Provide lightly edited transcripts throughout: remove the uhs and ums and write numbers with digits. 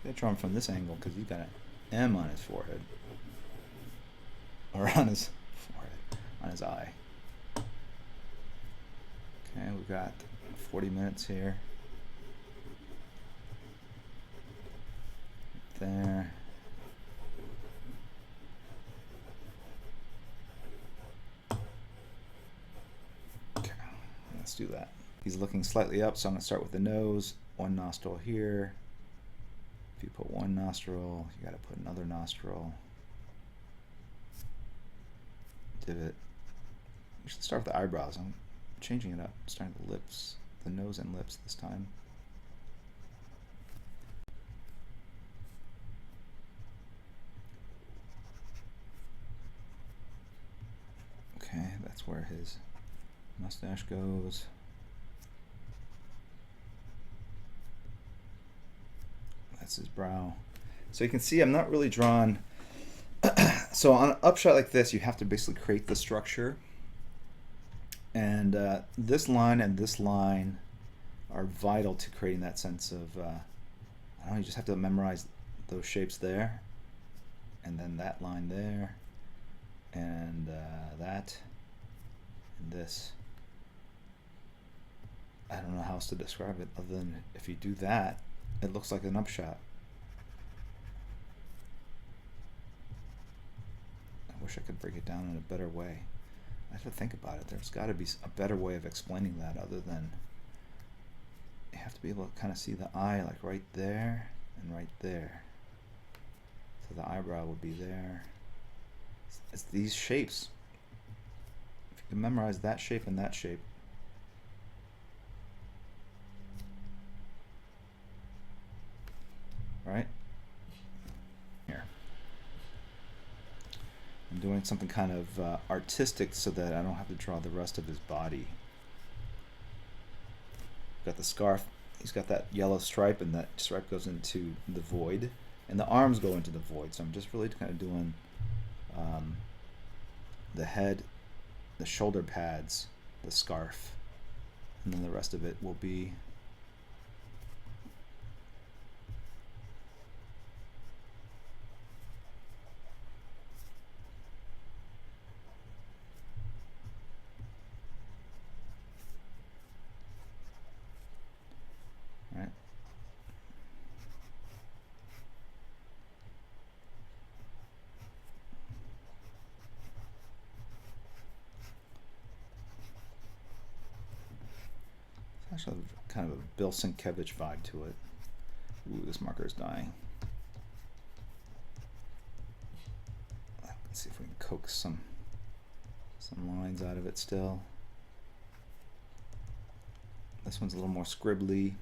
gotta draw him from this angle because he's got an M on his forehead. Or on his forehead, on his eye. Okay, we've got 40 minutes here. There. Okay, let's do that. He's looking slightly up, so I'm going to start with the nose. One nostril here. If you put one nostril, you got to put another nostril. Divot. You should start with the eyebrows. I'm changing it up, starting with the lips, the nose and lips this time. Okay, that's where his mustache goes. That's his brow. So you can see I'm not really drawn. So on an upshot like this, you have to basically create the structure. And this line and this line are vital to creating that sense of, I don't know, you just have to memorize those shapes there. And then that line there. And that. And this. I don't know how else to describe it other than if you do that, it looks like an upshot. I wish I could break it down in a better way. I have to think about it. There's got to be a better way of explaining that other than you have to be able to kind of see the eye like right there and right there. So the eyebrow would be there. It's these shapes. If you can memorize that shape and that shape, right? Here. I'm doing something kind of artistic so that I don't have to draw the rest of his body. Got the scarf. He's got that yellow stripe, and that stripe goes into the void, and the arms go into the void. So I'm just really kind of doing the head, the shoulder pads, the scarf, and then the rest of it will be right. It's actually kind of a Bill Sienkiewicz vibe to it. Ooh, this marker is dying. Let's see if we can coax some lines out of it still. This one's a little more scribbly.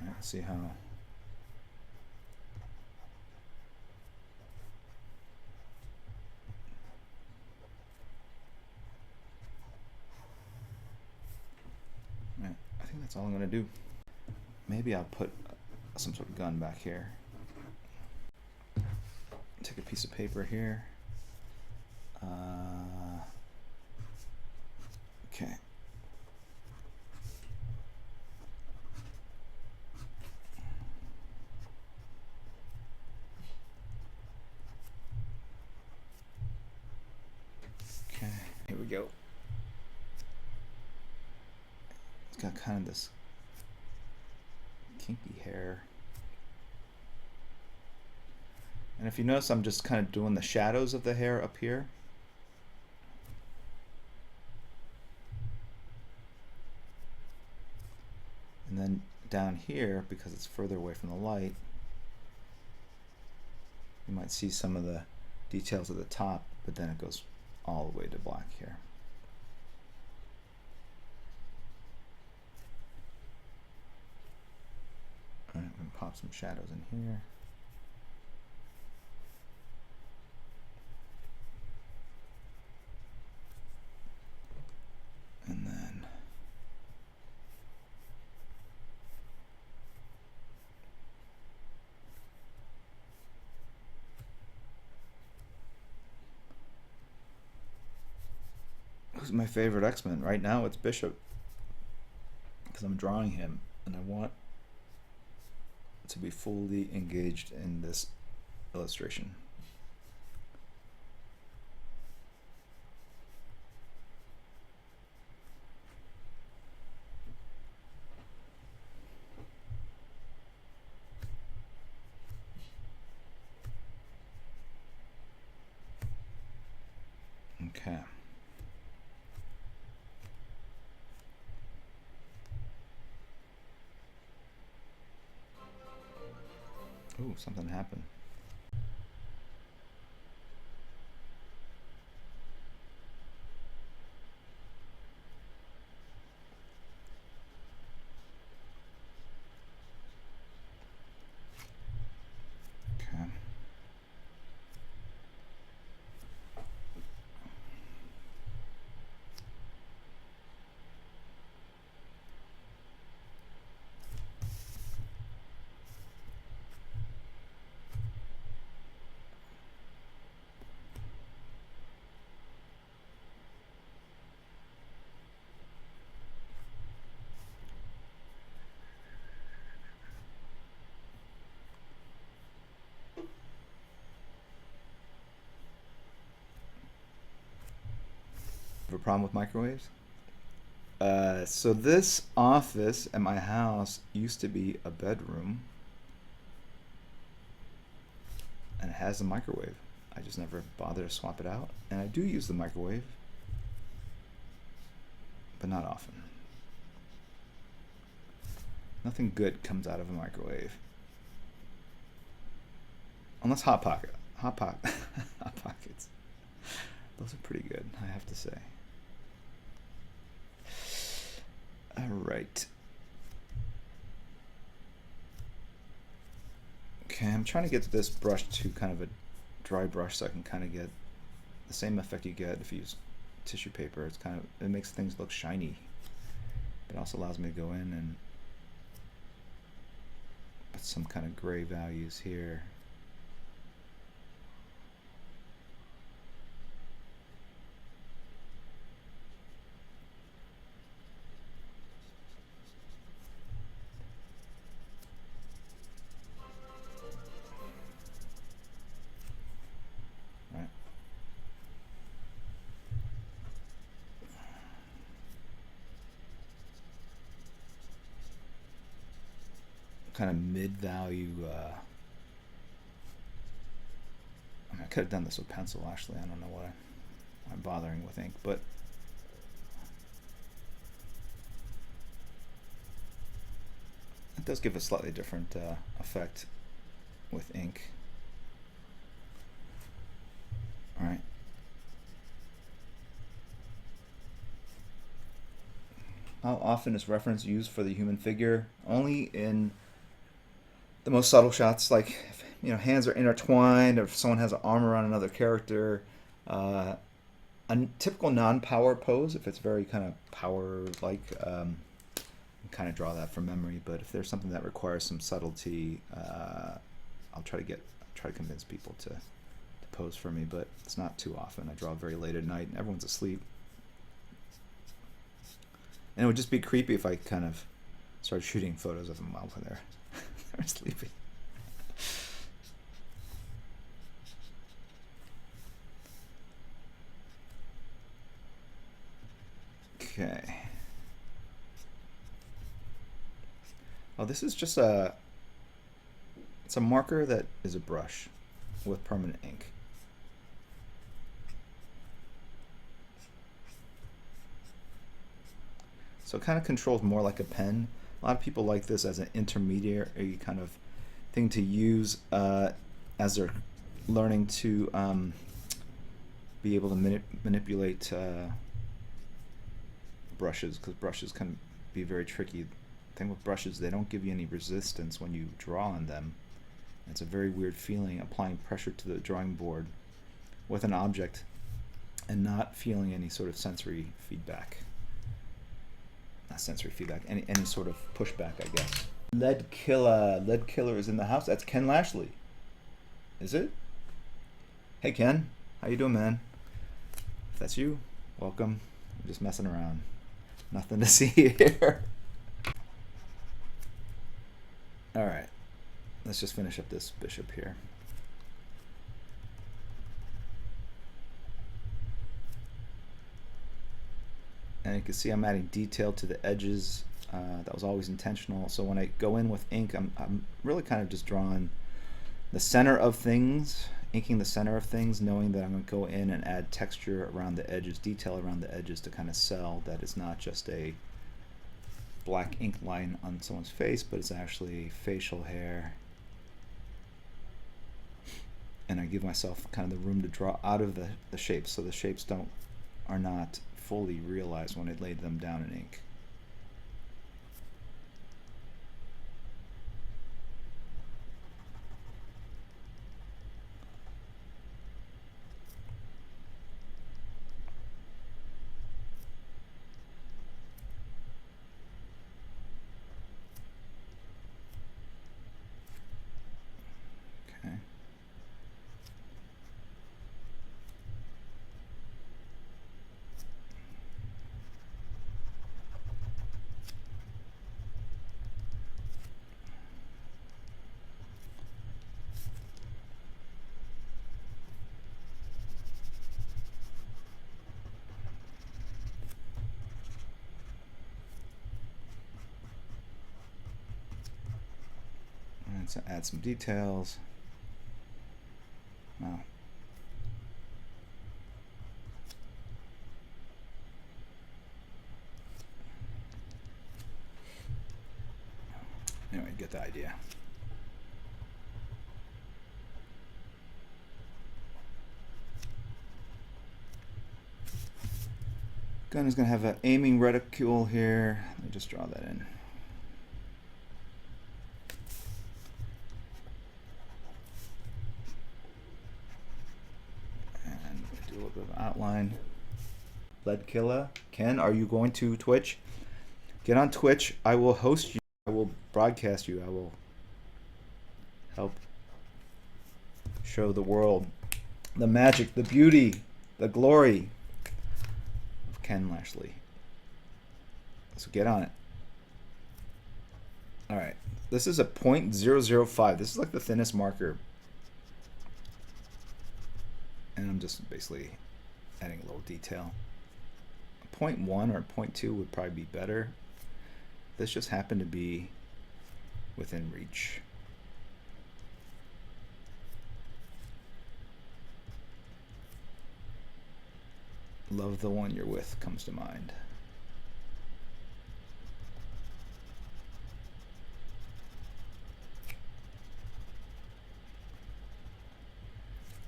Let's see how. Right, I think that's all I'm going to do. Maybe I'll put some sort of gun back here. Take a piece of paper here. Okay. Okay, here we go. It's got kind of this kinky hair. And if you notice, I'm just kind of doing the shadows of the hair up here. And then down here, because it's further away from the light, you might see some of the details at the top, but then it goes all the way to black here. All right, I'm gonna pop some shadows in here. my favorite X-Men? Right now it's Bishop, because I'm drawing him and I want to be fully engaged in this illustration. Okay. Ooh, something happened. Okay. Have a problem with microwaves? So this office at my house used to be a bedroom, and it has a microwave. I just never bother to swap it out, and I do use the microwave, but not often. Nothing good comes out of a microwave, unless Hot Pocket. Hot Pockets. Those are pretty good, I have to say. All right. Okay, I'm trying to get this brush to kind of a dry brush so I can kind of get the same effect you get if you use tissue paper. It's kind of, it makes things look shiny. It also allows me to go in and put some kind of gray values here. Kind of mid-value. I mean, I could have done this with pencil, actually. I don't know why I'm bothering with ink, but it does give a slightly different effect with ink. All right. How often is reference used for the human figure? Only in the most subtle shots, like if, hands are intertwined, or if someone has an arm around another character. A typical non-power pose, if it's very kind of power-like, kind of draw that from memory. But if there's something that requires some subtlety, I'll try to convince people to pose for me. But it's not too often. I draw very late at night, and everyone's asleep. And it would just be creepy if I kind of started shooting photos of them while they're sleeping. Okay. Oh, this is just it's a marker that is a brush with permanent ink. So it kind of controls more like a pen. A lot of people like this as an intermediary kind of thing to use as they're learning to be able to manipulate brushes, because brushes can be very tricky. The thing with brushes, they don't give you any resistance when you draw on them. It's a very weird feeling, applying pressure to the drawing board with an object and not feeling any sort of sensory feedback. Not sensory feedback, any sort of pushback, I guess. Lead Killer is in the house. That's Ken Lashley. Is it? Hey Ken, how you doing, man? If that's you, welcome. Just messing around. Nothing to see here. All right, let's just finish up this bishop here. And you can see I'm adding detail to the edges. That was always intentional. So when I go in with ink, I'm really kind of just drawing the center of things, inking the center of things, knowing that I'm going to go in and add texture around the edges, detail around the edges to kind of sell that it's not just a black ink line on someone's face, but it's actually facial hair. And I give myself kind of the room to draw out of the shapes, so the shapes are not fully realized when I laid them down in ink. Okay. So add some details. Wow. Anyway, get the idea. Gun is going to have an aiming reticule here. Let me just draw that in. Outline. Lead Killer. Ken, are you going to Twitch? Get on Twitch. I will host you. I will broadcast you. I will help show the world the magic, the beauty, the glory of Ken Lashley. So get on it. All right. This is a 0.005. This is like the thinnest marker. And I'm just basically adding a little detail. 0.1 or 0.2 would probably be better. This just happened to be within reach. Love the one you're with comes to mind.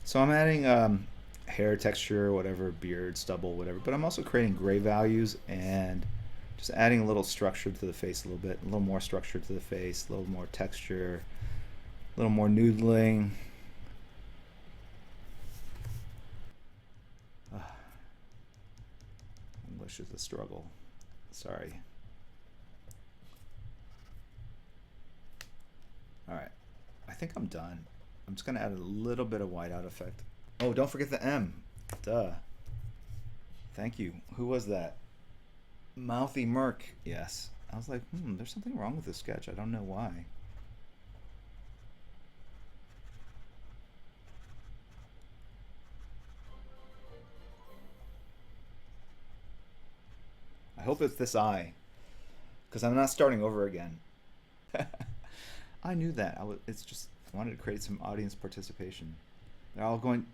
So I'm adding hair texture, whatever, beard, stubble, whatever, but I'm also creating gray values and just adding a little structure to the face a little bit, a little more structure to the face, a little more texture, a little more noodling. English is a struggle. Sorry. All right, I think I'm done. I'm just gonna add a little bit of whiteout effect. Oh, don't forget the M. Duh. Thank you. Who was that? Mouthy Merc. Yes. I was like, there's something wrong with this sketch. I don't know why. I hope it's this eye, because I'm not starting over again. I knew that. It's just I wanted to create some audience participation. They're all going,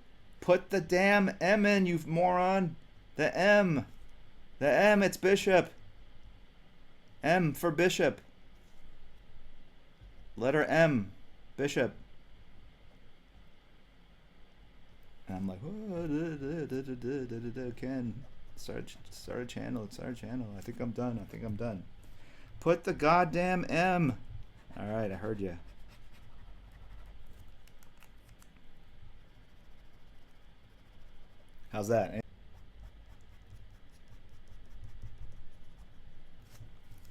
put the damn M in, you moron. The M. The M, it's Bishop. M for Bishop. Letter M. Bishop. And I'm like, oh, Ken, start a channel. I think I'm done. Put the goddamn M. All right, I heard you. How's that?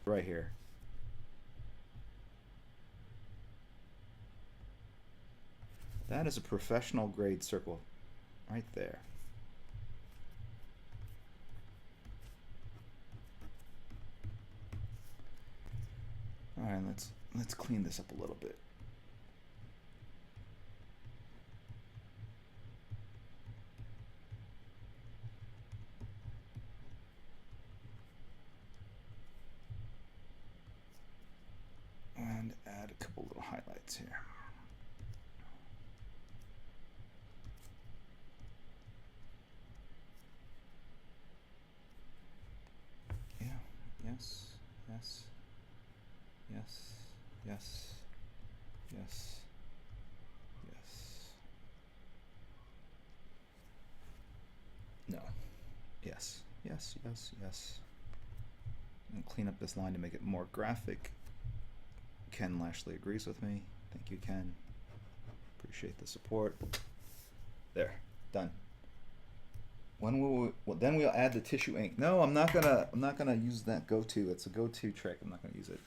Right here. That is a professional grade circle right there. All right, let's clean this up a little bit. And add a couple little highlights here. Yeah, yes, yes, yes, yes, yes, yes. No. Yes, yes, yes, yes. And clean up this line to make it more graphic. Ken Lashley agrees with me. Thank you, Ken. Appreciate the support. There, done. When will we, well, then we'll add the tissue ink. No, I'm not gonna use that go-to. It's a go-to trick. I'm not gonna use it.